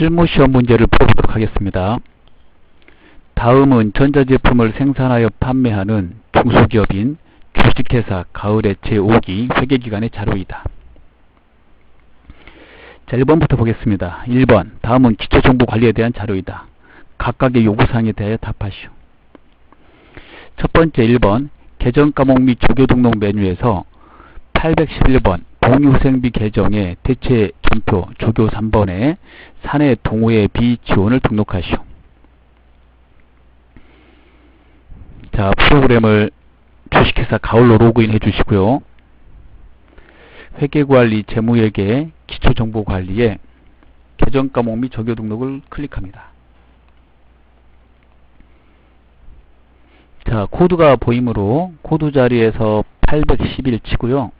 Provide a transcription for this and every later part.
실무시험 문제를 풀어보도록 하겠습니다. 다음은 전자제품을 생산하여 판매하는 중소기업인 주식회사 가을의 제5기 회계기간의 자료이다. 자, 1번부터 보겠습니다. 1번, 다음은 기초정보관리에 대한 자료이다. 각각의 요구사항에 대하여 답하시오. 첫 번째 1번, 계정과목 및 조교등록 메뉴에서 811번 복리후생비 계정의 대체 전표 조교 3번에 사내 동호회 비지원을 등록하시오. 자, 프로그램을 주식회사 가을로 로그인 해주시고요. 회계관리, 재무회계, 기초정보관리에 계정과목 및 조교 등록을 클릭합니다. 자, 코드가 보이므로 코드 자리에서 811 치고요.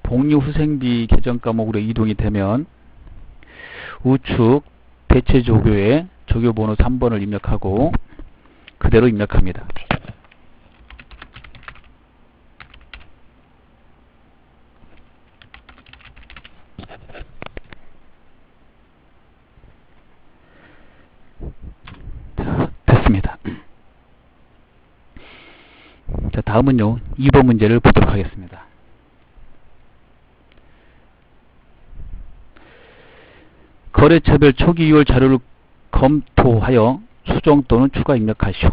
복리후생비 계정과목으로 이동이 되면 우측 대체 조교에 조교번호 3번을 입력하고 그대로 입력합니다. 자, 됐습니다. 자, 다음은요, 2번 문제를 보도록 하겠습니다. 거래처별 초기 이율 자료를 검토하여 수정 또는 추가 입력하시오.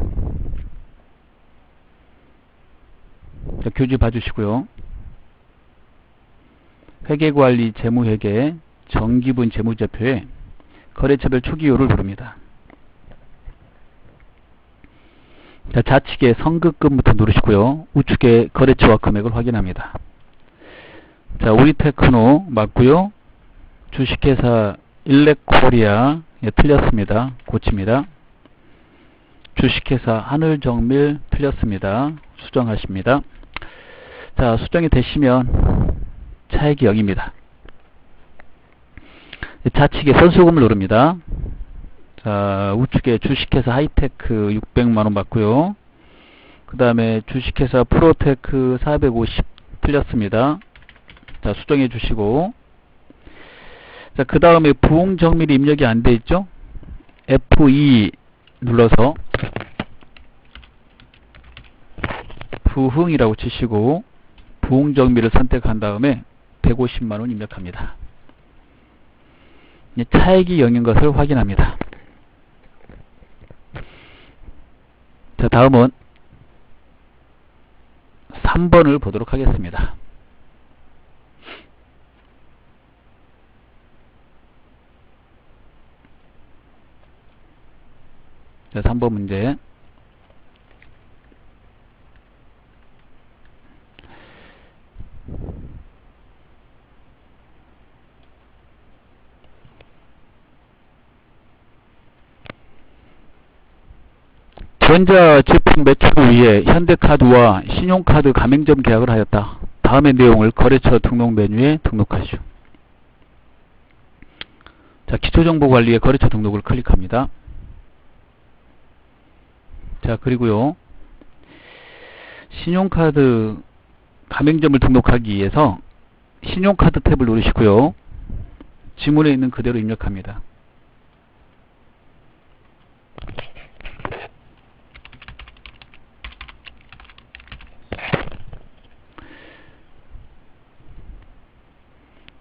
자, 교재 봐주시고요. 회계관리, 재무회계, 정기분 재무제표에 거래처별 초기 이율을 누릅니다. 자, 좌측에 선급금부터 누르시고요. 우측에 거래처와 금액을 확인합니다. 자, 우리테크노 맞고요. 주식회사 일렉코리아, 예, 틀렸습니다. 고칩니다. 주식회사 하늘정밀 틀렸습니다. 수정하십니다. 자, 수정이 되시면 차액이 0입니다. 좌측에 선수금을 누릅니다. 자, 우측에 주식회사 하이테크 600만원 맞고요. 그 다음에 주식회사 프로테크 450 틀렸습니다. 자, 수정해 주시고, 자, 그 다음에 부흥정밀이 입력이 안 돼 있죠? F2 눌러서 부흥이라고 치시고 부흥정밀을 선택한 다음에 150만원 입력합니다. 차액이 0인 것을 확인합니다. 자, 다음은 3번을 보도록 하겠습니다. 자, 3번 문제. 전자제품 매출을 위해 현대카드와 신용카드 가맹점 계약을 하였다. 다음의 내용을 거래처 등록 메뉴에 등록하시오. 자, 기초정보관리에 거래처 등록을 클릭합니다. 자, 그리고요, 신용카드 가맹점을 등록하기 위해서 신용카드 탭을 누르시고요. 지문에 있는 그대로 입력합니다.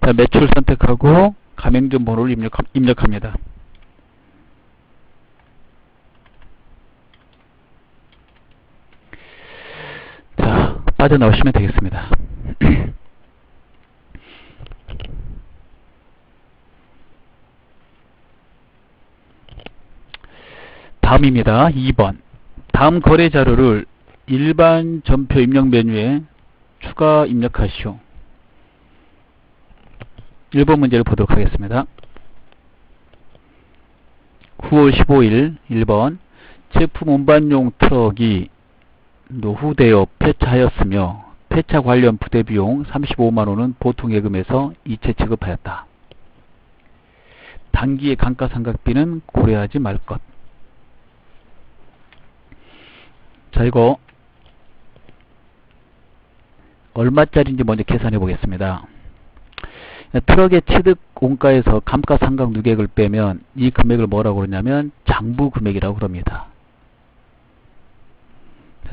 자, 매출 선택하고 가맹점 번호를 입력합니다. 자, 빠져나오시면 되겠습니다. 다음입니다. 2번. 다음 거래 자료를 일반 전표 입력 메뉴에 추가 입력하시오. 1번 문제를 보도록 하겠습니다. 9월 15일 1번 제품 운반용 트럭이 노후되어 폐차하였으며 폐차 관련 부대비용 35만원은 보통예금에서 이체 지급하였다. 단기의 감가상각비는 고려하지 말 것. 자, 이거 얼마짜리인지 먼저 계산해 보겠습니다. 트럭의 취득 원가에서 감가상각 누계액을 빼면 이 금액을 뭐라고 그러냐면 장부 금액이라고 그럽니다.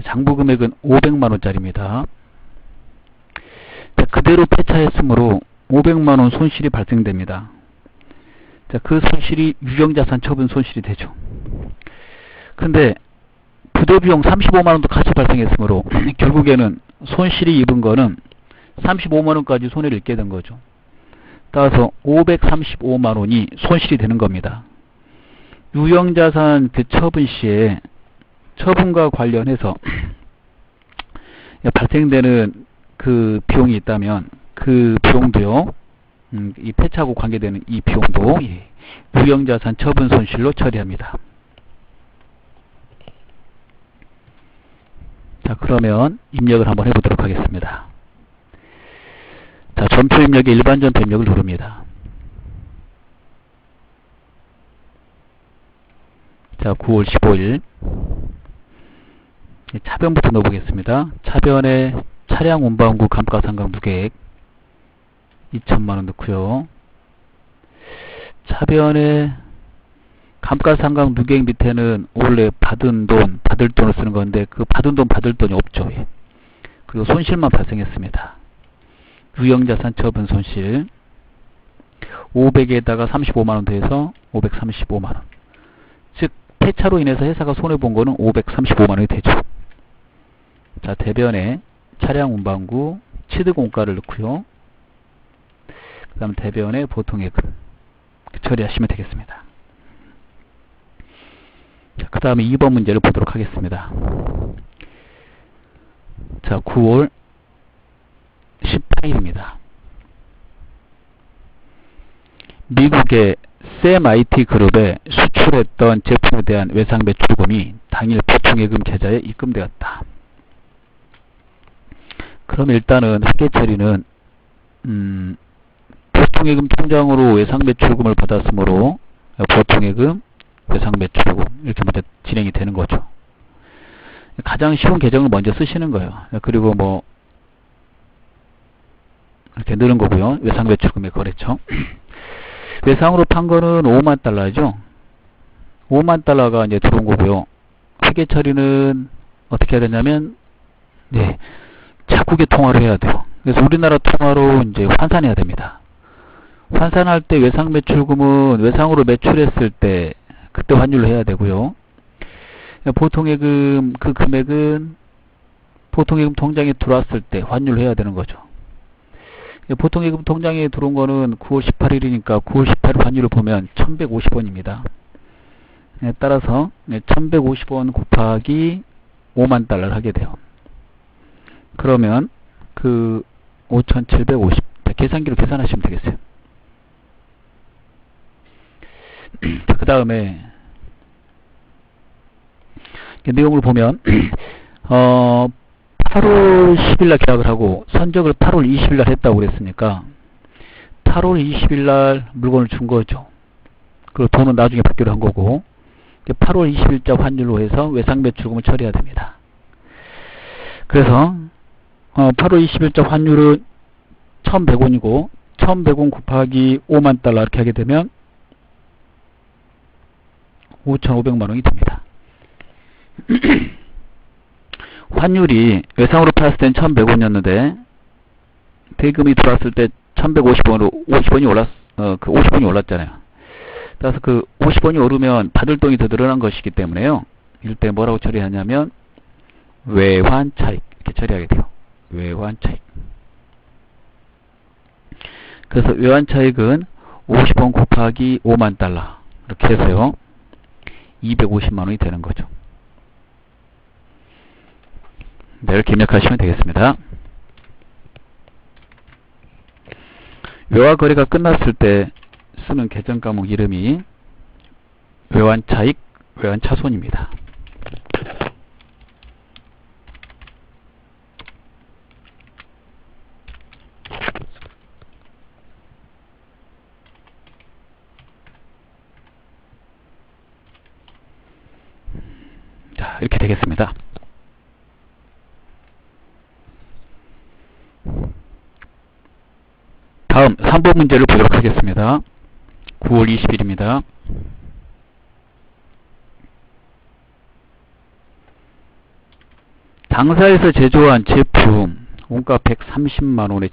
장부 금액은 500만원짜리입니다. 그대로 폐차했으므로 500만원 손실이 발생됩니다. 자, 그 손실이 유형자산 처분 손실이 되죠. 근데 부도비용 35만원도 같이 발생했으므로 결국에는 손실이 입은 거는 35만원까지 손해를 입게 된 거죠. 따라서 535만원이 손실이 되는 겁니다. 유형자산 그 처분 시에 처분과 관련해서 발생되는 그 비용이 있다면 그 비용도요, 이 폐차하고 관계되는 이 비용도 유형자산 처분 손실로 처리합니다. 자, 그러면 입력을 한번 해보도록 하겠습니다. 자, 전표 입력에 일반 전표 입력을 누릅니다. 자, 9월 15일 차변부터 넣어보겠습니다. 차변에 차량 운반구 감가상각 누계액 2천만원 넣고요. 차변에 감가상각 누계액 밑에는 원래 받은 돈, 받을 돈을 쓰는 건데 그 받은 돈, 받을 돈이 없죠. 그리고 손실만 발생했습니다. 유형자산 처분 손실 500에다가 35만원 더해서 535만원. 즉 폐차로 인해서 회사가 손해본 거는 535만원이 되죠. 자, 대변에 차량 운반구 취득원가를 넣고요. 그 다음 대변에 보통예금 처리하시면 되겠습니다. 그 다음에 2번 문제를 보도록 하겠습니다. 자, 9월 18일입니다. 미국의 샘 IT 그룹에 수출했던 제품에 대한 외상 매출금이 당일 보통예금 계좌에 입금되었다. 그럼 일단은 회계 처리는 보통예금 통장으로 외상 매출금을 받았으므로 보통예금, 외상 매출금 이렇게 먼저 진행이 되는 거죠. 가장 쉬운 계정을 먼저 쓰시는 거예요. 그리고 뭐 이렇게 넣는 거고요. 외상 매출금의 거래처. 외상으로 판 거는 5만 달러죠. 5만 달러가 이제 들어온 거고요. 회계 처리는 어떻게 해야 되냐면, 네, 자국의 통화로 해야 돼요. 그래서 우리나라 통화로 이제 환산해야 됩니다. 환산할 때 외상 매출금은 외상으로 매출했을 때 그때 환율로 해야 되고요. 보통예금 그 금액은 보통예금 통장에 들어왔을 때 환율로 해야 되는 거죠. 보통예금 통장에 들어온 거는 9월 18일이니까 9월 18일 환율을 보면 1150원입니다. 따라서 1150원 곱하기 5만 달러를 하게 돼요. 그러면 그 5750 계산기로 계산하시면 되겠어요. 그 다음에 내용을 보면 8월 10일날 계약을 하고 선적을 8월 20일날 했다고 그랬으니까 8월 20일날 물건을 준 거죠. 그리고 돈은 나중에 받기로 한 거고 8월 20일자 환율로 해서 외상 매출금을 처리해야 됩니다. 그래서 8월 20일자 환율은 1100원이고 1100원 곱하기 5만 달러 이렇게 하게 되면 5500만원이 됩니다. 환율이 외상으로 팔았을 땐 1100원이었는데 대금이 들어왔을 때 1150원으로 50원이 올랐잖아요. 따라서 그 50원이 오르면 받을 돈이 더 늘어난 것이기 때문에요. 이럴 때 뭐라고 처리하냐면 외환 차익 이렇게 처리하게 돼요. 외환 차익. 그래서 외환 차익은 50원 곱하기 5만 달러 이렇게 해서요. 250만원이 되는 거죠. 네, 이렇게 입력하시면 되겠습니다. 외화 거래가 끝났을 때 쓰는 계정 과목 이름이 외환 차익, 외환 차손입니다. 자, 이렇게 되겠습니다. 다음 다음 3번 문제를 보도록 하겠습니다. 9월 20일입니다. 당사에서 제조한 제품 원가 130만원에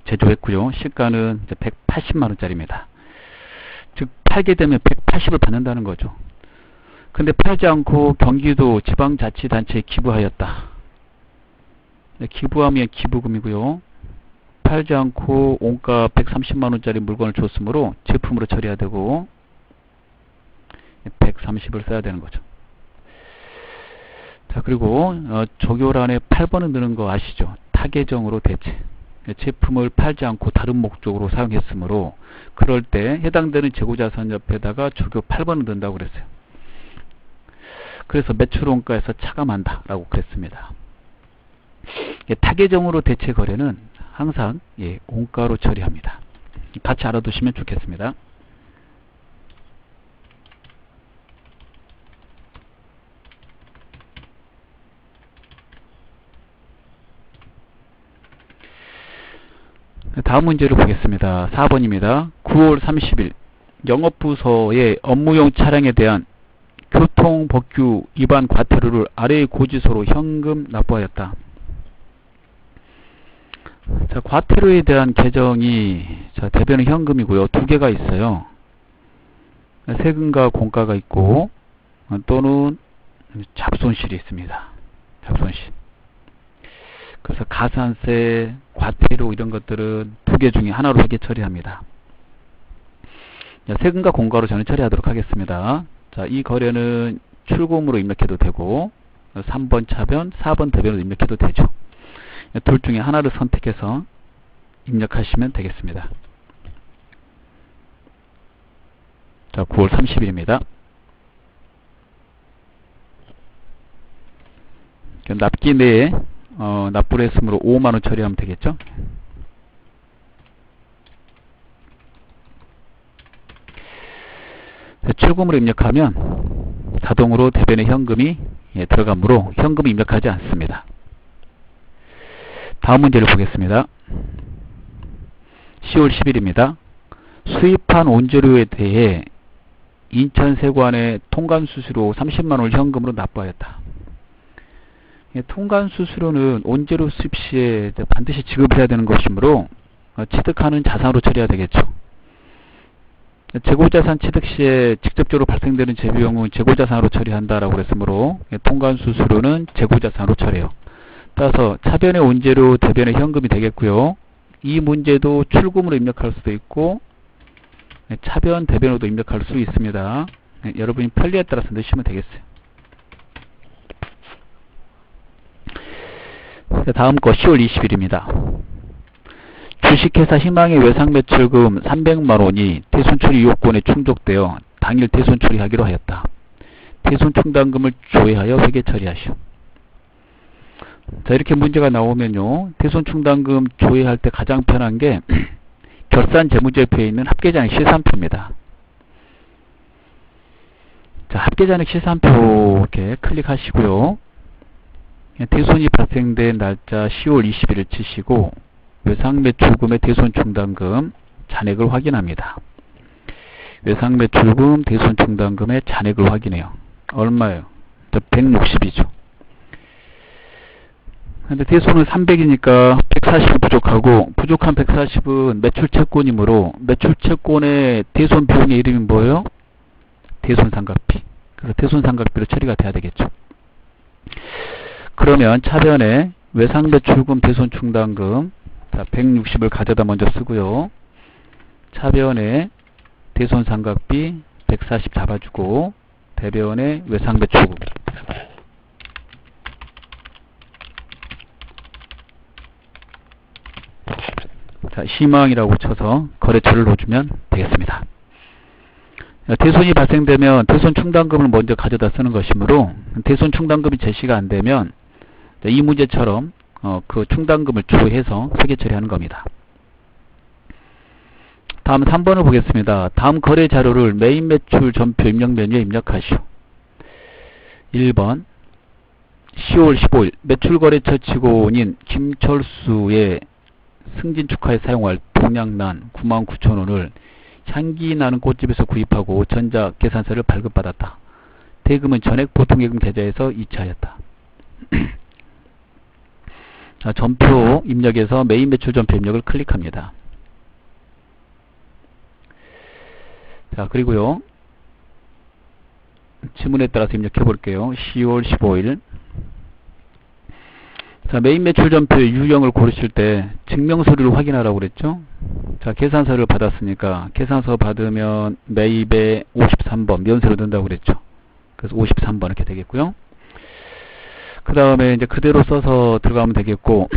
제조했고요. 시가는 180만원짜리입니다. 즉 팔게 되면 180을 받는다는 거죠. 근데 팔지 않고 경기도 지방자치단체에 기부하였다. 기부하면 기부금이고요. 팔지 않고 원가 130만원짜리 물건을 줬으므로 제품으로 처리해야 되고 130을 써야 되는 거죠. 자, 그리고 조교란에 8번을 넣는 거 아시죠? 타계정으로 대체. 제품을 팔지 않고 다른 목적으로 사용했으므로 그럴 때 해당되는 재고자산 옆에다가 조교 8번을 넣는다고 그랬어요. 그래서 매출원가에서 차감한다 라고 그랬습니다. 타계정으로 대체 거래는 항상 원가로 처리합니다. 같이 알아두시면 좋겠습니다. 다음 문제를 보겠습니다. 4번입니다. 9월 30일 영업부서의 업무용 차량에 대한 교통법규 위반 과태료를 아래의 고지서로 현금 납부하였다. 자, 과태료에 대한 계정이 대변은 현금이고요. 두 개가 있어요. 세금과 공과가 있고 또는 잡손실이 있습니다. 잡손실. 그래서 가산세, 과태료 이런 것들은 두 개 중에 하나로 회계 처리합니다. 자, 세금과 공과로 저는 처리하도록 하겠습니다. 자, 이 거래는 출금으로 입력해도 되고 3번 차변, 4번 대변으로 입력해도 되죠. 둘 중에 하나를 선택해서 입력하시면 되겠습니다. 자, 9월 30일입니다. 납기 내에 납부를 했으므로 5만원 처리하면 되겠죠. 출금으로 입력하면 자동으로 대변에 현금이 들어가므로 현금이 입력하지 않습니다. 다음 문제를 보겠습니다. 10월 10일입니다. 수입한 원재료에 대해 인천세관에 통관수수료 30만원을 현금으로 납부하였다. 통관수수료는 원재료 수입 시에 반드시 지급해야 되는 것이므로 취득하는 자산으로 처리해야 되겠죠. 재고자산 취득 시에 직접적으로 발생되는 재비용은 재고자산으로 처리한다라고 했으므로 통관수수료는 재고자산으로 처리해요. 따라서 차변의 원재료, 대변의 현금이 되겠고요. 이 문제도 출금으로 입력할 수도 있고 차변, 대변으로도 입력할 수 있습니다. 여러분이 편리에 따라서 넣으시면 되겠어요. 다음 거 10월 20일입니다. 주식회사 희망의 외상매출금 300만원이 대손처리 요건에 충족되어 당일 대손처리하기로 하였다. 대손충당금을 조회하여 회계 처리하시오. 자, 이렇게 문제가 나오면요, 대손충당금 조회할 때 가장 편한 게 결산재무제표에 있는 합계잔액 실산표입니다. 자, 합계잔액 실산표 이렇게 클릭하시고요. 대손이 발생된 날짜 10월 20일을 치시고 외상매출금의 대손충당금 잔액을 확인합니다. 외상매출금 대손충당금의 잔액을 확인해요. 얼마예요? 160이죠. 근데 대손은 300이니까 140이 부족하고, 부족한 140은 매출채권이므로 매출채권의 대손 비용의 이름이 뭐예요? 대손상각비. 그래서 대손상각비로 처리가 돼야 되겠죠. 그러면 차변에 외상매출금 대손충당금 160을 가져다 먼저 쓰고요. 차변에 대손상각비 140 잡아주고 대변에 외상매출금 자, 희망이라고 쳐서 거래처를 넣어주면 되겠습니다. 대손이 발생되면 대손충당금을 먼저 가져다 쓰는 것이므로 대손충당금이 제시가 안되면 이 문제처럼 그 충당금을 조회해서 회계 처리하는 겁니다. 다음 3번을 보겠습니다. 다음 거래 자료를 메인 매출 전표 입력 메뉴에 입력하시오. 1번 10월 15일 매출거래처 직원인 김철수의 승진 축하에 사용할 돈 동양난 99,000원을 향기 나는 꽃집에서 구입하고 전자 계산서를 발급받았다. 대금은 전액 보통예금 계좌에서 이체하였다. 자, 전표 입력에서 메인 매출 전표 입력을 클릭합니다. 자, 그리고요, 지문에 따라서 입력해 볼게요. 10월 15일. 자, 메인 매출 전표의 유형을 고르실 때 증명서류를 확인하라고 그랬죠. 자, 계산서를 받았으니까 계산서 받으면 매입에 53번 면세로 넣는다고 그랬죠. 그래서 53번 이렇게 되겠고요. 그 다음에 이제 그대로 써서 들어가면 되겠고,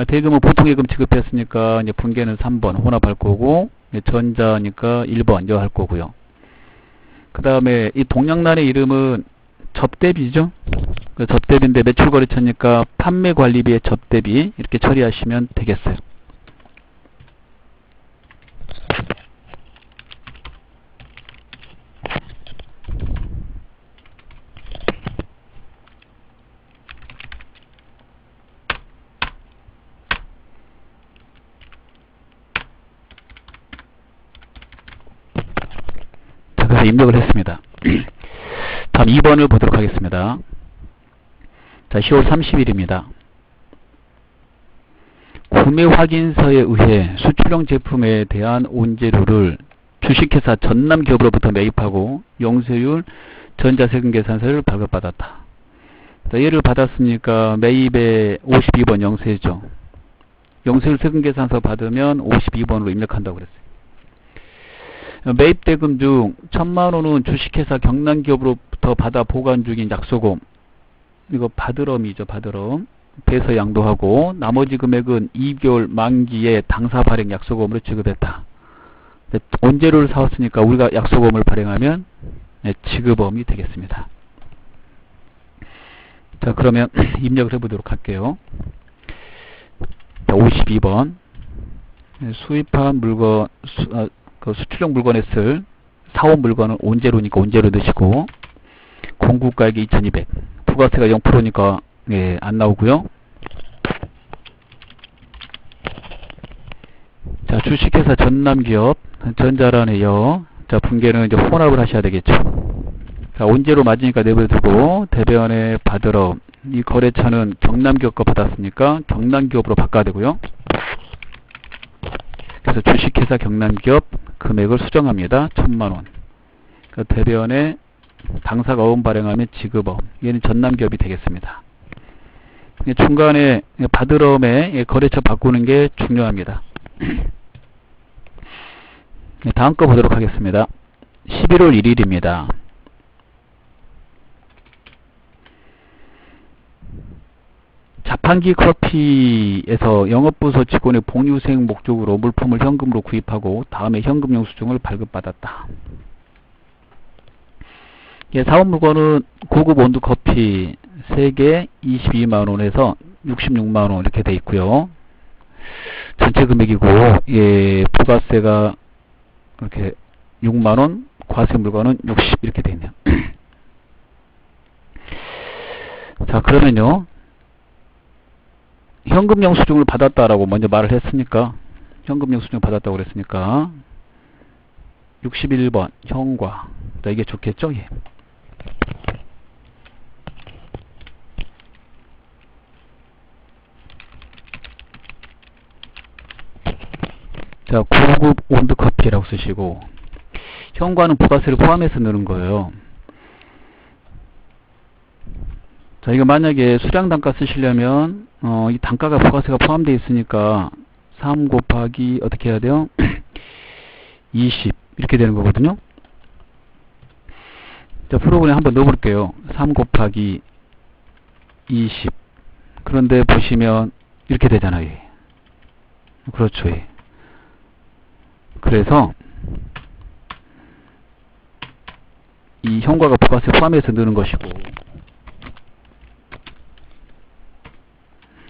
대금은 보통예금 지급했으니까 이제 분계는 3번 혼합할 거고, 전자니까 1번 여할 거고요. 그 다음에 이 동양난의 이름은 접대비죠. 접대비인데 매출거래처니까 판매관리비의 접대비 이렇게 처리하시면 되겠어요. 자, 그래서 입력을 했습니다. 다음 2번을 보도록 하겠습니다. 자, 10월 30일입니다. 구매 확인서에 의해 수출용 제품에 대한 온재료를 주식회사 전남기업으로부터 매입하고 영세율 전자세금 계산서를 발급받았다. 자, 얘를 받았으니까 매입에 52번 영세죠. 영세율 세금 계산서 받으면 52번으로 입력한다고 그랬어요. 매입대금 중 1000만원은 주식회사 경남기업으로부터 받아 보관 중인 약소금, 이거 바드럼이죠. 바드럼 배서 양도하고, 나머지 금액은 2개월 만기에 당사 발행 약소금으로 지급했다. 온재료를 사왔으니까 우리가 약소금을 발행하면 지급엄이 되겠습니다. 자, 그러면 입력을 해보도록 할게요. 자, 52번 수입한 물건, 수출용 물건에 쓸 사온 물건은 온재료니까 온재료 넣으시고, 공구가액이 2200, 부가세가 0%니까 예, 안 나오고요. 자, 주식회사 전남기업 전자란에요. 자, 분계는 이제 혼합을 하셔야 되겠죠. 자, 온재료 맞으니까 내버려두고, 대변에 받으러, 이 거래처는 경남기업 거 받았으니까 경남기업으로 바꿔야 되고요. 그래서 주식회사 경남기업 금액을 수정합니다. 1000만원. 그 대변에 당사가 어음 발행하면 지급엄, 얘는 전남기업이 되겠습니다. 중간에 받으럼에 거래처 바꾸는 게 중요합니다. 다음 거 보도록 하겠습니다. 11월 1일입니다. 자판기 커피에서 영업부서 직원의 복리후생 목적으로 물품을 현금으로 구입하고 다음에 현금 영수증을 발급받았다. 예, 사온 물건은 고급 원두커피 3개 22만원에서 66만원 이렇게 돼 있고요. 전체 금액이고, 예, 부가세가 이렇게 6만원, 과세 물건은 60 이렇게 돼 있네요. 자, 그러면요, 현금 영수증을 받았다라고 먼저 말을 했으니까, 현금 영수증을 받았다고 그랬으니까 61번 현과, 자, 이게 좋겠죠? 예. 자, 고급 온두커피라고 쓰시고, 현과는 부가세를 포함해서 넣는 거예요. 자, 이거 만약에 수량 단가 쓰시려면 이 단가가 부가세가 포함되어 있으니까 3 곱하기 어떻게 해야 돼요? 20 이렇게 되는 거거든요. 자, 프로그램 한번 넣어볼게요. 3 곱하기 20. 그런데 보시면 이렇게 되잖아요. 그렇죠. 그래서 이 현과가 부가세 포함해서 넣는 것이고,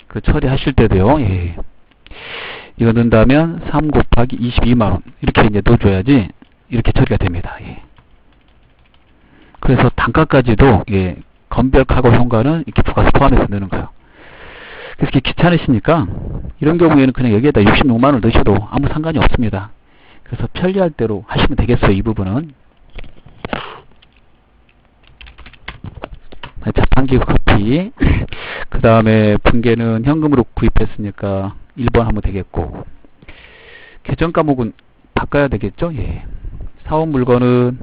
그 처리하실 때도요, 예, 이거 넣는다면 3 곱하기 22만원 이렇게 이제 넣어줘야지 이렇게 처리가 됩니다. 예. 그래서 단가까지도, 예, 건별하고 현과는 이렇게 부가세 포함해서 넣는 거예요. 그래서 이렇게 귀찮으시니까 이런 경우에는 그냥 여기에다 66만원을 넣으셔도 아무 상관이 없습니다. 그래서 편리할 대로 하시면 되겠어요. 이 부분은. 자판기 커피. 그 다음에 분계는 현금으로 구입했으니까 1번 하면 되겠고, 계정 과목은 바꿔야 되겠죠. 예. 사업 물건은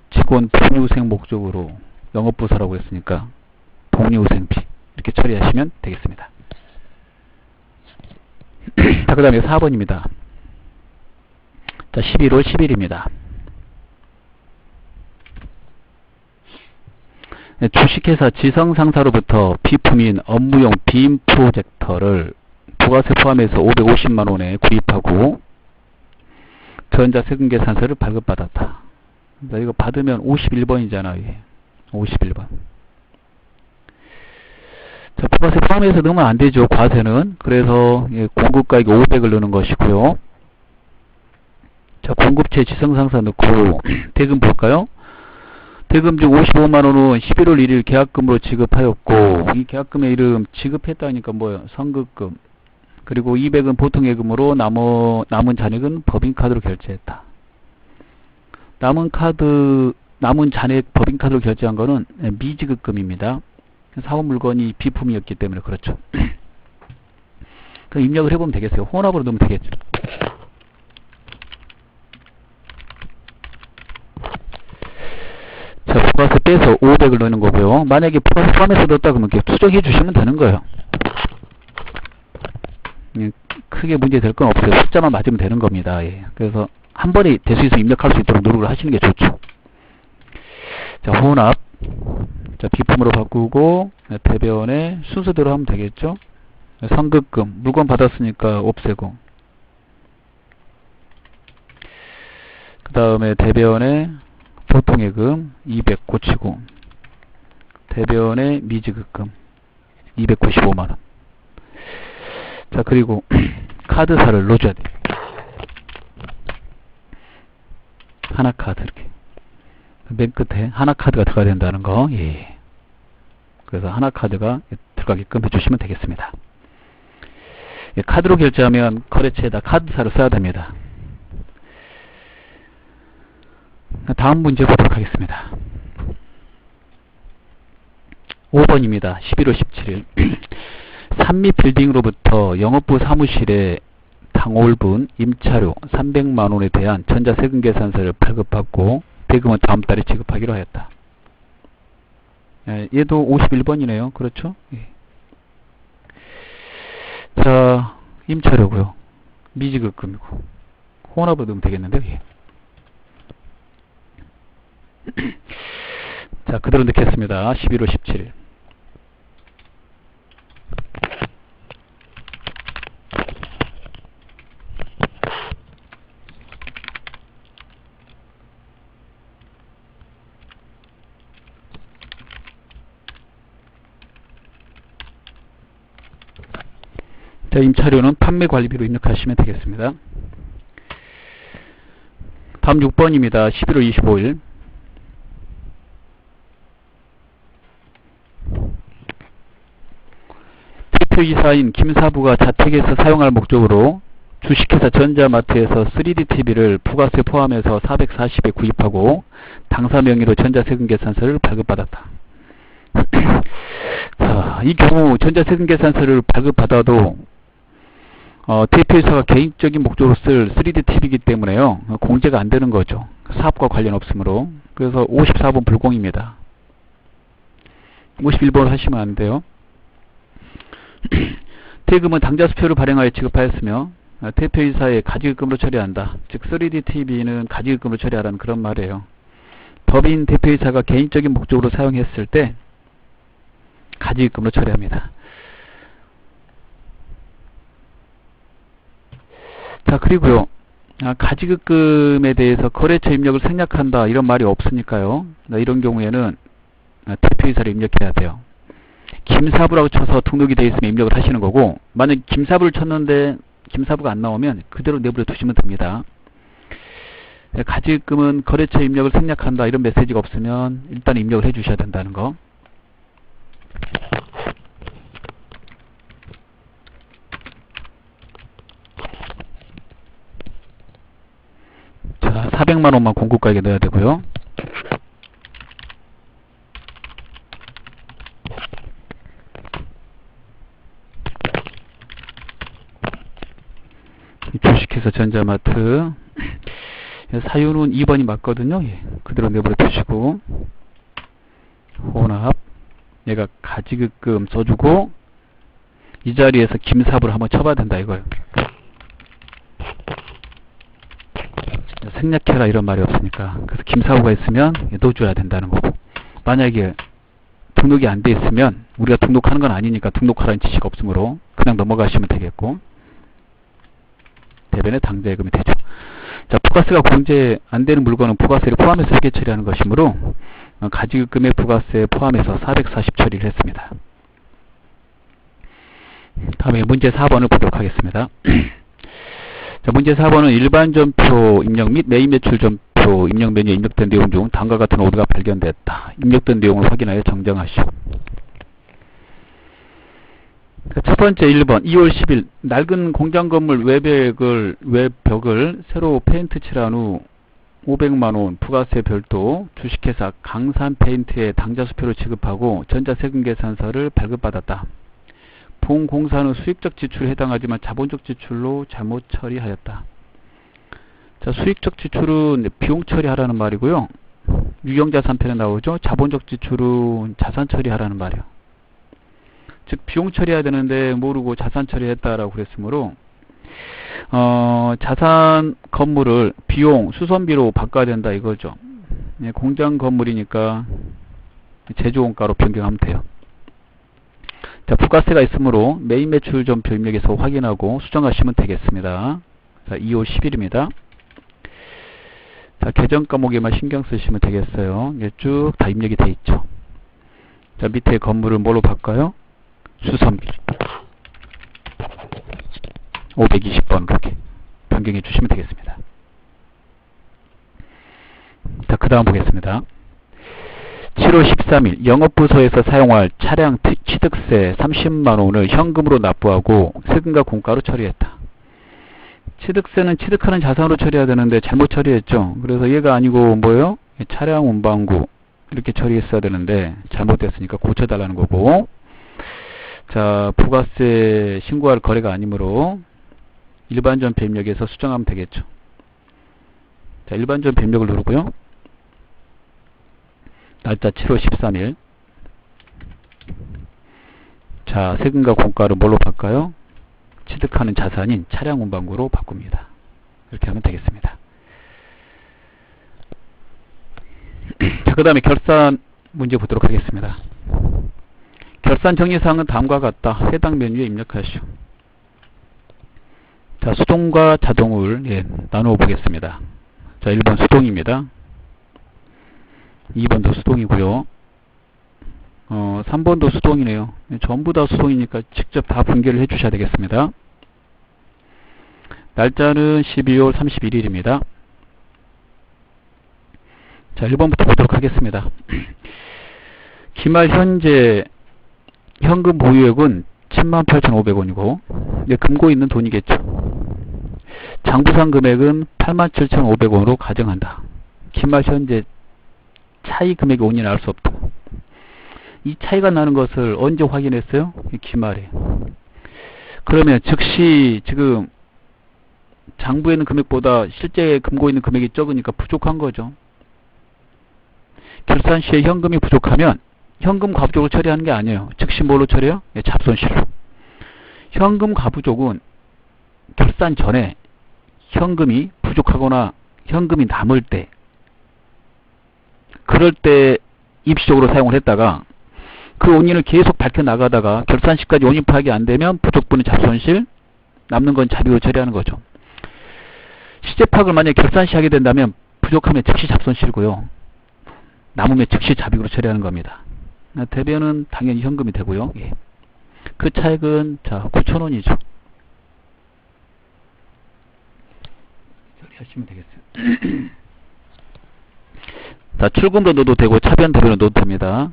직원 독립후생 목적으로 영업부서라고 했으니까 독립후생비 이렇게 처리하시면 되겠습니다. 자, 그 다음에 4번입니다. 자, 11월 10일입니다. 주식회사 지성상사로부터 비품인 업무용 빔 프로젝터를 부가세 포함해서 550만원에 구입하고 전자세금계산서를 발급받았다. 이거 받으면 51번이잖아요. 51번. 자, 부가세 포함해서 넣으면 안되죠. 과세는. 그래서 공급가액 500을 넣는 것이고요. 자, 공급체 지성상사 넣고 대금 볼까요? 대금 중 55만원은 11월 1일 계약금으로 지급하였고, 이 계약금의 이름 지급했다니까 뭐예요? 선급금. 그리고 200은 보통예금으로 남은 잔액은 법인카드로 결제했다. 남은 잔액 법인카드로 결제한 거는 미지급금입니다. 사업 물건이 비품이었기 때문에 그렇죠. 그럼 입력을 해보면 되겠어요. 혼합으로 넣으면 되겠죠. 자, 부가세 빼서 500을 넣는 거고요. 만약에 부가세 포함해서 넣었다 그러면 이렇게 수정해 주시면 되는 거예요. 크게 문제 될 건 없어요. 숫자만 맞으면 되는 겁니다. 예. 그래서 한 번에 대수에서 입력할 수 있도록 노력을 하시는 게 좋죠. 자, 혼합. 자, 비품으로 바꾸고 대변에 순서대로 하면 되겠죠. 선급금. 물건 받았으니까 없애고. 그 다음에 대변에 보통예금 200 고치고, 대변에 미지급금 295만원. 자, 그리고 카드사를 넣어줘야 돼요. 하나카드 이렇게 맨 끝에 하나카드가 들어가야 된다는 거. 예. 그래서 하나카드가 들어가게끔 해주시면 되겠습니다. 예, 카드로 결제하면 거래처에다 카드사를 써야 됩니다. 다음 문제 보도록 하겠습니다. 5번입니다. 11월 17일 산미빌딩으로부터 영업부 사무실에 당월분 임차료 300만원에 대한 전자세금계산서를 발급받고 대금은 다음 달에 지급하기로 하였다. 얘도 51번이네요. 그렇죠? 예. 자, 임차료고요. 미지급금이고 혼합으로 넣으면 되겠는데요. 예. 자, 그대로 넣겠습니다. 11월 17일. 자, 임차료는 판매관리비로 입력하시면 되겠습니다. 다음 6번입니다. 11월 25일. 대표이사인 김사부가 자택에서 사용할 목적으로 주식회사 전자마트에서 3DTV를 부가세 포함해서 440에 구입하고 당사 명의로 전자세금계산서를 발급받았다. 자, 이 경우 전자세금계산서를 발급받아도 대표이사가 개인적인 목적으로 쓸 3DTV이기 때문에요. 공제가 안 되는 거죠. 사업과 관련 없으므로. 그래서 54번 불공입니다. 51번 하시면 안 돼요. 대금은 당좌수표를 발행하여 지급하였으며 대표이사의 가지급금으로 처리한다. 즉 3DTV는 가지급금으로 처리하라는 그런 말이에요. 법인 대표이사가 개인적인 목적으로 사용했을 때 가지급금으로 처리합니다. 자, 그리고요, 가지급금에 대해서 거래처 입력을 생략한다 이런 말이 없으니까요. 이런 경우에는 대표이사를 입력해야 돼요. 김사부라고 쳐서 등록이 되어 있으면 입력을 하시는 거고, 만약 김사부를 쳤는데 김사부가 안 나오면 그대로 내버려 두시면 됩니다. 가지급금은 거래처 입력을 생략한다 이런 메시지가 없으면 일단 입력을 해 주셔야 된다는 거. 400만원만 공급가액에 넣어야 되고요. 주식회사 전자마트 사유는 2번이 맞거든요. 예, 그대로 내버려 두시고 혼합 얘가 가지급금 써주고 이 자리에서 김사부를 한번 쳐봐야 된다 이거예요. 생략해라 이런 말이 없으니까. 그래서 김사부가 있으면 넣어줘야 된다는 거고, 만약에 등록이 안 돼 있으면 우리가 등록하는 건 아니니까 등록하라는 지시가 없으므로 그냥 넘어가시면 되겠고, 대변에 당좌예금이 되죠. 자, 부가세가 공제 안 되는 물건은 부가세를 포함해서 회계 처리하는 것이므로 가지급금의 부가세에 포함해서 440 처리를 했습니다. 다음에 문제 4번을 보도록 하겠습니다. 자, 문제 4번은 일반 전표 입력 및 메인 매출 전표 입력 메뉴에 입력된 내용 중 다음과 같은 오류가 발견됐다. 입력된 내용을 확인하여 정정하시오. 첫 번째 1번 2월 10일 낡은 공장 건물 외벽을 새로 페인트 칠한 후 500만원 부가세 별도 주식회사 강산페인트에 당좌수표를 지급하고 전자세금계산서를 발급받았다. 본 공사는 수익적 지출에 해당하지만 자본적 지출로 잘못 처리하였다. 자, 수익적 지출은 비용 처리하라는 말이고요. 유형자산편에 나오죠. 자본적 지출은 자산 처리하라는 말이에요. 즉 비용 처리해야 되는데 모르고 자산 처리했다라고 그랬으므로 자산 건물을 비용 수선비로 바꿔야 된다 이거죠. 예, 공장 건물이니까 제조원가로 변경하면 돼요. 자, 부가세가 있으므로 메인 매출 전표 입력에서 확인하고 수정하시면 되겠습니다. 자, 2월 10일입니다. 자, 계정 과목에만 신경 쓰시면 되겠어요. 이게 쭉 다 입력이 돼 있죠. 자, 밑에 건물을 뭘로 바꿔요? 수선비 520번 그렇게 변경해 주시면 되겠습니다. 자, 그 다음 보겠습니다. 7월 13일 영업부서에서 사용할 차량 취득세 30만원을 현금으로 납부하고 세금과 공과로 처리했다. 취득세는 취득하는 자산으로 처리해야 되는데 잘못 처리했죠. 그래서 얘가 아니고 뭐예요? 차량 운반구 이렇게 처리했어야 되는데 잘못됐으니까 고쳐달라는 거고, 자, 부가세 신고할 거래가 아니므로 일반전표 입력에서 수정하면 되겠죠. 자, 일반전표 입력을 누르고요. 날짜 7월 13일. 자, 세금과 공과를 뭘로 바꿔요? 취득하는 자산인 차량 운반구로 바꿉니다. 이렇게 하면 되겠습니다. 자, 그 다음에 결산 문제 보도록 하겠습니다. 결산 정리사항은 다음과 같다. 해당 메뉴에 입력하시오. 자, 수동과 자동을 나누어 보겠습니다. 자, 1번 수동입니다. 2번도 수동이고요. 3번도 수동이네요. 전부 다 수동이니까 직접 다 분개를 해 주셔야 되겠습니다. 날짜는 12월 31일입니다. 자, 1번부터 보도록 하겠습니다. 기말 현재 현금 보유액은 108,500원이고 금고 있는 돈이겠죠. 장부상 금액은 87,500원으로 가정한다. 기말 현재 차이 금액이 원인을 알 수 없다. 이 차이가 나는 것을 언제 확인했어요? 기말에. 그러면 즉시 지금 장부에 있는 금액보다 실제 금고에 있는 금액이 적으니까 부족한 거죠. 결산 시에 현금이 부족하면 현금 과부족을 처리하는 게 아니에요. 즉시 뭘로 처리해요? 잡손실로. 현금 과부족은 결산 전에 현금이 부족하거나 현금이 남을 때, 그럴 때 입시적으로 사용을 했다가 그 원인을 계속 밝혀나가다가 결산 시까지 원인 파악이 안 되면 부족분은 잡손실, 남는 건 자비로 처리하는 거죠. 시제 파악을 만약에 결산 시 하게 된다면 부족하면 즉시 잡손실이고요. 남으면 즉시 자비로 처리하는 겁니다. 대변은 당연히 현금이 되고요. 예. 그 차액은 자 9,000원이죠. 처리하시면 되겠어요. 자, 출금으로 넣어도 되고 차변 대변으로 넣어도 됩니다.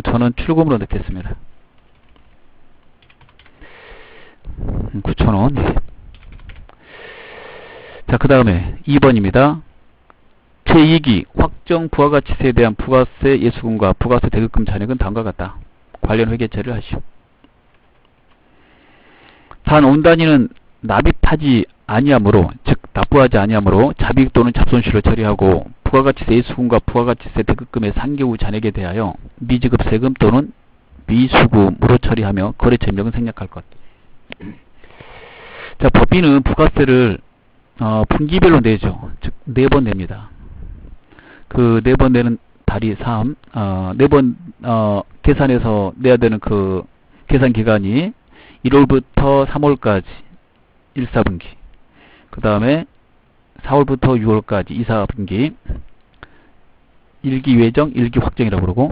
저는 출금으로 넣겠습니다. 9,000원. 예. 자, 그 다음에 2번입니다. 제2기 확정 부가가치세에 대한 부가세 예수금과 부가세 대급금 잔액은 다음과 같다. 관련 회계 처리를 하시오. 단 온단위는 납입하지 아니하므로, 즉 납부하지 아니하므로 자비익 또는 잡손실을 처리하고 부가가치세 예수금과 부가가치세 대급금의 상계후 잔액에 대하여 미지급 세금 또는 미수금으로 처리하며 거래처 임력은 생략할 것. 자, 법인은 부가세를 분기별로 내죠. 즉 4번 냅니다. 그 4번 내는 달이 3, 4번 계산해서 내야 되는 그 계산 기간이 1월부터 3월까지 1, 4분기, 그 다음에 4월부터 6월까지 2, 4분기, 1기 외정, 1기 확정이라고 그러고,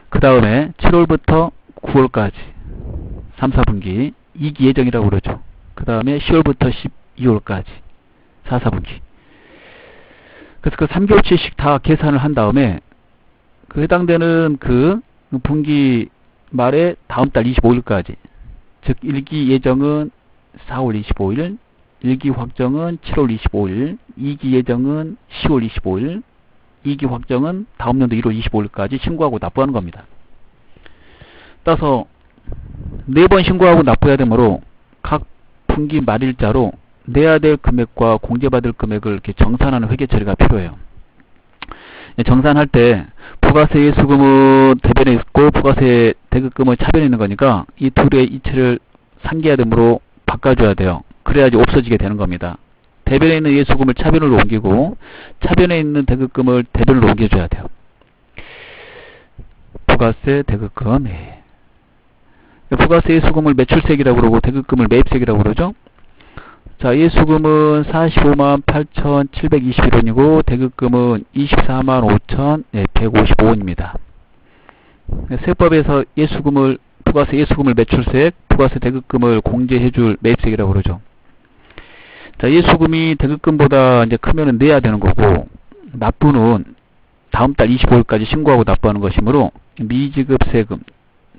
그 다음에 7월부터 9월까지 3, 4분기 2기 예정이라고 그러죠. 그 다음에 10월부터 12월까지 4, 4분기. 그래서 그 3개월치씩 다 계산을 한 다음에 그 해당되는 그 분기 말에 다음 달 25일까지, 즉 1기 예정은 4월 25일, 1기 확정은 7월 25일, 2기 예정은 10월 25일, 2기 확정은 다음 연도 1월 25일까지 신고하고 납부하는 겁니다. 따라서 4번 신고하고 납부해야 되므로 각 분기 말일자로 내야 될 금액과 공제받을 금액을 이렇게 정산하는 회계 처리가 필요해요. 정산할 때 부가세 예수금은 대변에 있고 부가세 대급금은 차변에 있는 거니까 이 둘의 이체를 상기해야 되므로 바꿔줘야 돼요. 그래야지 없어지게 되는 겁니다. 대변에 있는 예수금을 차변으로 옮기고 차변에 있는 대급금을 대변으로 옮겨줘야 돼요. 부가세 대급금. 부가세 예수금을 매출세액이라고 그러고 대급금을 매입세액이라고 그러죠. 자, 예수금은 458,721원이고 대급금은 245,155원입니다. 세법에서 예수금을 부가세 예수금을 매출세액, 부가세 대급금을 공제해줄 매입세액이라고 그러죠. 자, 예수금이 대급금보다 이제 크면은 내야 되는 거고, 납부는 다음 달 25일까지 신고하고 납부하는 것이므로 미지급 세금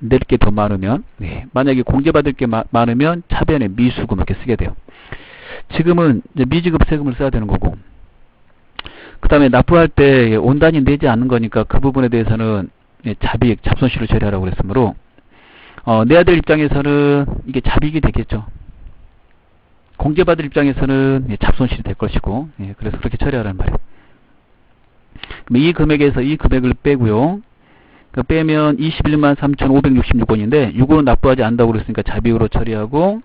낼 게 더 많으면, 만약에 공제받을 게 많으면 차변에 미수금 이렇게 쓰게 돼요. 지금은 이제 미지급 세금을 써야 되는 거고, 그 다음에 납부할 때 온단위 내지 않는 거니까 그 부분에 대해서는 자비익, 잡손실을 처리하라고 그랬으므로 내야 될 입장에서는 이게 자비익이 되겠죠. 공제받을 입장에서는 잡손실이 될 것이고, 그래서 그렇게 처리하라는 말이에요. 그럼 이 금액에서 이 금액을 빼고요. 빼면 213,566원인데 6월은 납부하지 않는다고 그랬으니까 자비익으로 처리하고,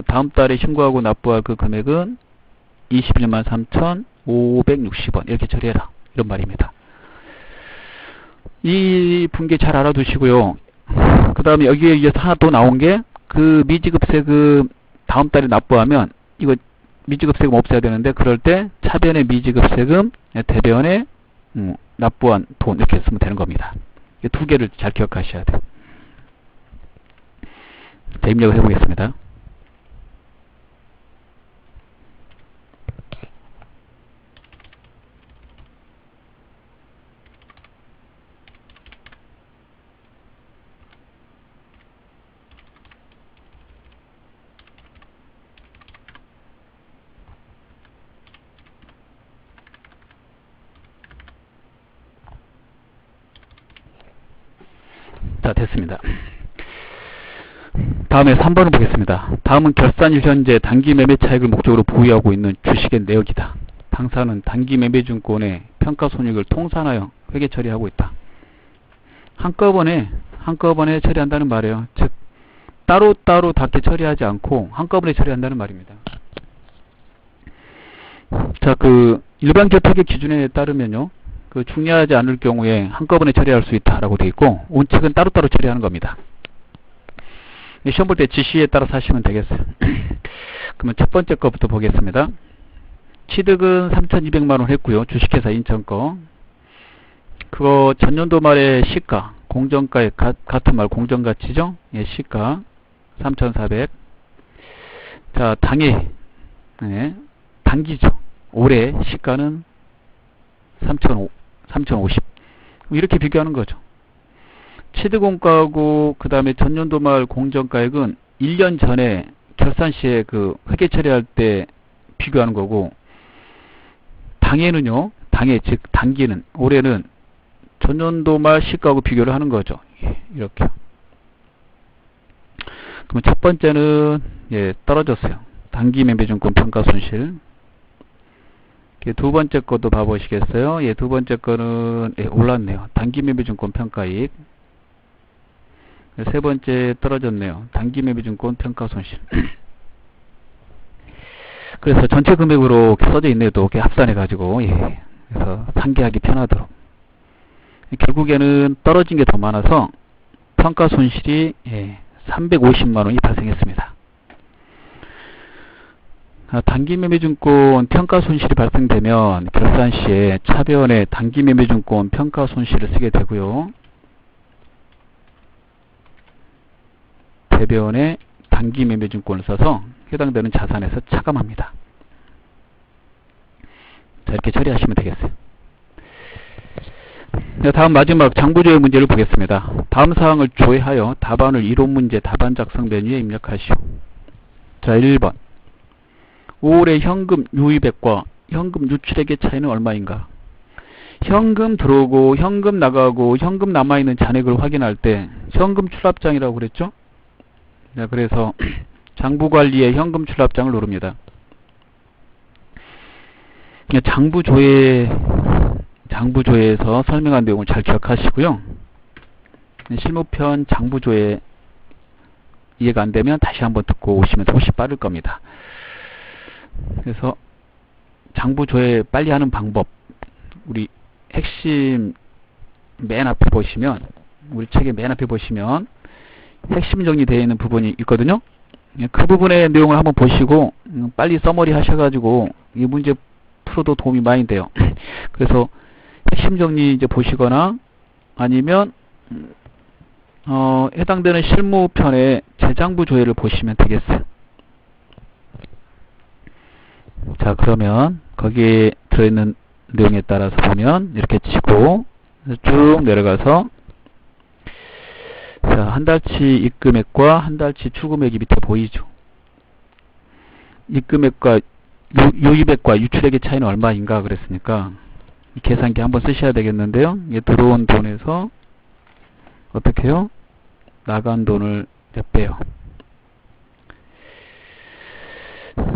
다음 달에 신고하고 납부할 그 금액은 213,560원 이렇게 처리해라, 이런 말입니다. 이 분계 잘 알아두시고요. 그 다음에 여기에 이어서 하나 또 나온 게 그 미지급 세금 다음 달에 납부하면 이거 미지급 세금 없애야 되는데, 그럴 때 차변의 미지급 세금, 대변에 납부한 돈 이렇게 쓰면 되는 겁니다. 이 두 개를 잘 기억하셔야 돼요. 자, 입력을 해보겠습니다. 자, 됐습니다. 다음에 3번을 보겠습니다. 다음은 결산일 현재 단기 매매 차익을 목적으로 보유하고 있는 주식의 내역이다. 당사는 단기 매매증권의 평가손익을 통산하여 회계 처리하고 있다. 한꺼번에 처리한다는 말이에요. 즉 따로따로 다 처리하지 않고 한꺼번에 처리한다는 말입니다. 자, 그 일반 개표의 기준에 따르면요, 그 중요하지 않을 경우에 한꺼번에 처리할 수 있다라고 되어 있고, 원칙은 따로따로 처리하는 겁니다. 시험 볼 때 지시에 따라서 하시면 되겠어요. 그러면 첫 번째 거부터 보겠습니다. 취득은 3,200만원 했고요. 주식회사 인천 거. 그거 전년도 말에 시가, 공정가에 같은 말 공정가치죠? 예, 시가 3,400. 자, 당해, 단기죠. 올해 시가는 3,050. 이렇게 비교하는 거죠. 취득원가하고 그 다음에 전년도 말 공정가액은 1년 전에 결산 시에 그 회계 처리할 때 비교하는 거고, 당해는요, 당해, 즉, 단기는, 올해는 전년도 말 시가하고 비교를 하는 거죠. 예, 이렇게. 그러면 첫 번째는, 예, 떨어졌어요. 단기 매매증권 평가 손실. 예, 두 번째 것도 봐보시겠어요? 예, 두 번째 거는, 예, 올랐네요. 단기 매매증권 평가이익. 세 번째 떨어졌네요. 단기 매매증권 평가 손실. 그래서 전체 금액으로 써져 있네요. 또 이렇게 합산해가지고, 예. 그래서 상기하기 편하도록. 결국에는 떨어진 게 더 많아서 평가 손실이, 예, 350만원이 발생했습니다. 단기 매매증권 평가 손실이 발생되면 결산 시에 차변에 단기 매매증권 평가 손실을 쓰게 되고요. 대변에 단기 매매증권을 써서 해당되는 자산에서 차감합니다. 자, 이렇게 처리하시면 되겠어요. 다음 마지막 장부조회 문제를 보겠습니다. 다음 사항을 조회하여 답안을 이론문제 답안 작성 메뉴에 입력하시오. 자, 1번. 5월의 현금 유입액과 현금 유출액의 차이는 얼마인가? 현금 들어오고 현금 나가고 현금 남아있는 잔액을 확인할 때 현금 출납장이라고 그랬죠? 자, 그래서 장부관리의 현금 출납장을 누릅니다. 장부조회에서 설명한 내용을 잘 기억하시고요. 실무편 장부조회 이해가 안되면 다시 한번 듣고 오시면 훨씬 빠를 겁니다. 그래서 장부조회 빨리 하는 방법, 우리 핵심 맨 앞에 보시면, 우리 책의 맨 앞에 보시면 핵심 정리되어 있는 부분이 있거든요. 그 부분의 내용을 한번 보시고 빨리 서머리 하셔가지고 이 문제 풀어도 도움이 많이 돼요. 그래서 핵심 정리 이제 보시거나 아니면 해당되는 실무편의 재장부 조회를 보시면 되겠어요. 자, 그러면 거기에 들어있는 내용에 따라서 보면 이렇게 치고 쭉 내려가서, 자, 한 달치 입금액과 한 달치 출금액이 밑에 보이죠. 입금액과 유입액과 유출액의 차이는 얼마인가 그랬으니까 이 계산기 한번 쓰셔야 되겠는데요. 이게 들어온 돈에서 어떻게 해요? 나간 돈을 빼요.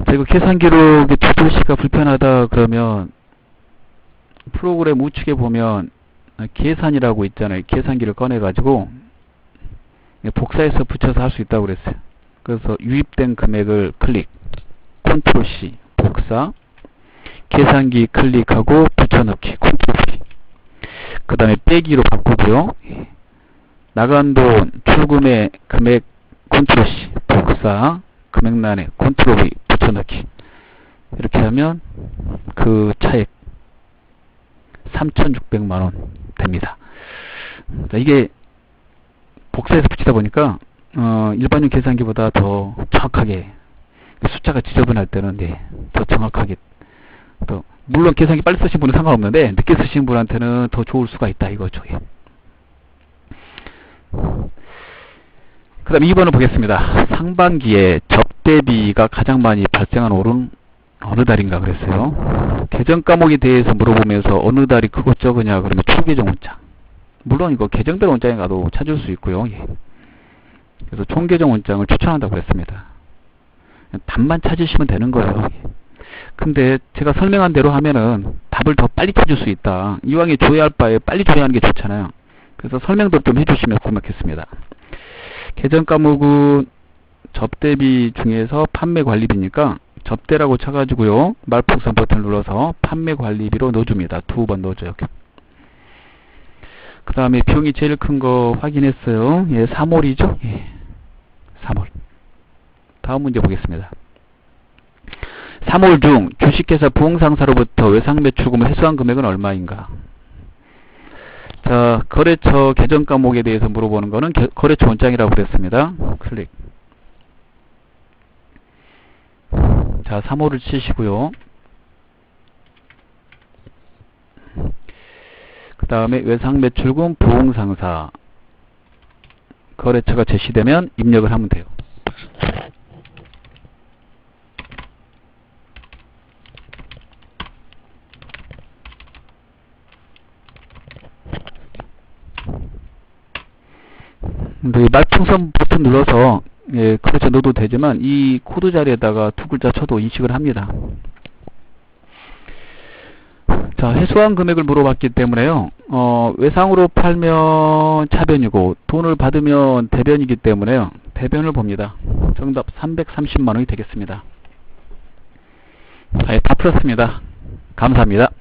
자, 이거 계산기로 두들시가 불편하다 그러면 프로그램 우측에 보면 계산이라고 있잖아요. 계산기를 꺼내 가지고 복사해서 붙여서 할 수 있다고 그랬어요. 그래서 유입된 금액을 클릭, 컨트롤 C, 복사, 계산기 클릭하고 붙여넣기, 컨트롤 C. 그 다음에 빼기로 바꾸고요. 나간 돈, 출금의 금액, 컨트롤 C, 복사, 금액란에 컨트롤 V, 붙여넣기. 이렇게 하면 그 차액 3,600만원 됩니다. 자, 이게 복사해서 붙이다 보니까 일반용 계산기보다 더 정확하게, 숫자가 지저분할 때는 더 정확하게, 또 물론 계산기 빨리 쓰신 분은 상관없는데 늦게 쓰신 분한테는 더 좋을 수가 있다 이거죠. 예. 그 다음에 2번을 보겠습니다. 상반기에 접대비가 가장 많이 발생한 월은 어느 달인가 그랬어요. 계정 과목에 대해서 물어보면서 어느 달이 크고 적으냐 그러면 총계정 원장. 물론 이거 계정별 원장에 가도 찾을 수 있고요. 예. 그래서 총계정 원장을 추천한다고 그랬습니다. 답만 찾으시면 되는 거예요. 예. 근데 제가 설명한 대로 하면은 답을 더 빨리 찾을 수 있다. 이왕에 조회할 바에 빨리 조회하는 게 좋잖아요. 그래서 설명도 좀 해주시면 고맙겠습니다. 계정 과목은 접대비 중에서 판매관리비니까 접대라고 쳐가지고요. 말풍선 버튼을 눌러서 판매관리비로 넣어줍니다. 2번 넣어줘요. 그 다음에 비용이 제일 큰 거 확인했어요. 예, 3월이죠. 예, 3월. 다음 문제 보겠습니다. 3월 중 주식회사 부흥상사로부터 외상매출금을 회수한 금액은 얼마인가? 자, 거래처 계정 과목에 대해서 물어보는 거는 거래처 원장이라고 그랬습니다. 클릭. 자, 3호를 치시고요. 그 다음에 외상매출금 부흥상사 거래처가 제시되면 입력을 하면 돼요. 이 말풍선 버튼 눌러서 예, 그렇죠 넣어도 되지만 이 코드 자리에다가 두 글자 쳐도 인식을 합니다. 자, 회수한 금액을 물어봤기 때문에요. 외상으로 팔면 차변이고 돈을 받으면 대변이기 때문에요. 대변을 봅니다. 정답 330만원이 되겠습니다. 다 풀었습니다. 감사합니다.